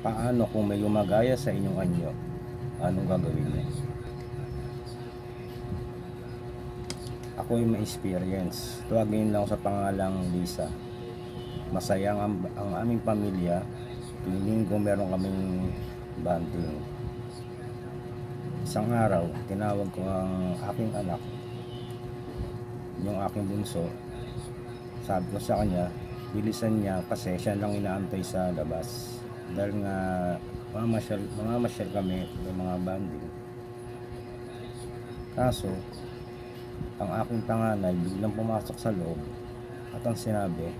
Paano kung may gumagaya sa inyong anyo? Anong gagawin niyo? Ako ay may experience. Tuwagin lang sa pangalang Lisa. Masaya ang aming pamilya. Tuwing linggo meron kaming bonding. Isang araw, tinawag ko ang aking anak, yung aking bunso. Sabi ko sa kanya, bilisan niya kasi siya lang inaantay sa labas. Dahil nga mamamasyal kami ng mga bonding. Kaso, ang aking panganay biglang pumasok sa loob at ang sinabi,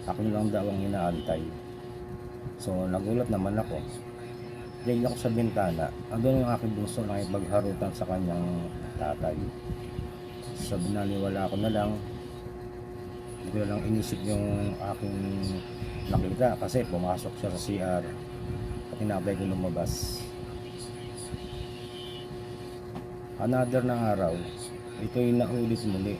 akin lang daw ang inaantay. So nagulat naman ako. Tignan ko sa bintana, andun yung aking bunso na ipagharutan sa kanyang tatay. Sabi na niwala ko na lang, hindi ko lang inisip yung aking nakita kasi pumasok siya sa CR at inabay ko lumabas. Another na araw, ito yung naulit muli.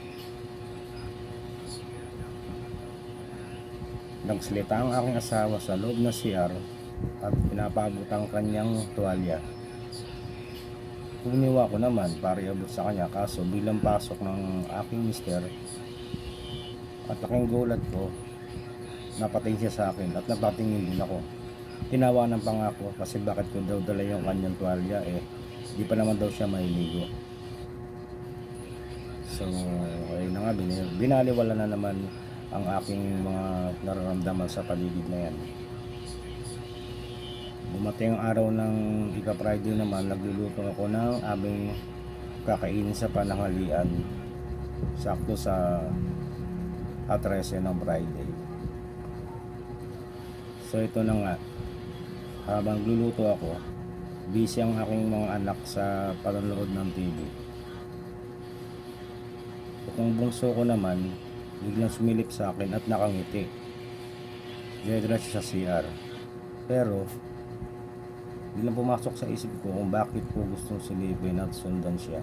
Nagsalita ang aking asawa sa loob ng CR at pinapaabot ang kanyang tuwalya. Kuniwa ko naman para iabot sa kanya, kaso bilang pasok ng aking mister at aking gulat ko, napatingin siya sa akin at napatingin din ako. Tinawanan pa nga ako kasi bakit ko daw dala yung kanyang tuwalya, di pa naman daw siya mailigo. So ayun na nga, binaliwala na naman ang aking mga nararamdaman sa paligid na yan. Dumating ang araw ng ika-Friday naman, nagluluto ako ng aming kakainin sa pananghalian, sakto sa 13 ng Friday. So ito na nga, habang luluto ako, busy ang aking mga anak sa panonood ng TV. Itong bunso ko naman biglang sumilip sa akin at nakangiti. Diretso sa CR. Pero biglang pumasok sa isip ko kung bakit ko gustong silipin at sundan siya.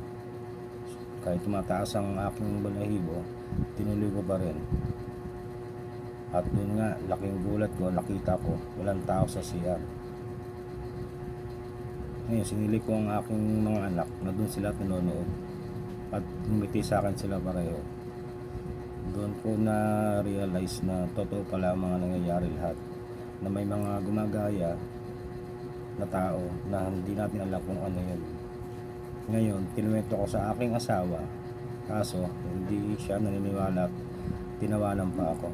Kahit tumataas ang aking balahibo, tinuloy ko pa rin. At yun nga, laking gulat ko, nakita ko walang tao sa CR. Ngayon, sinilip ko ang aking mga anak na doon sila nanonood at ngumiti sa akin sila pareho. Doon ko na realize na totoo pala ang mga nangyayari lahat, na may mga gumagaya na tao na hindi natin alam kung ano yun. Ngayon, kinuwento ko sa aking asawa, kaso hindi siya naniniwala at tinawanan pa ako.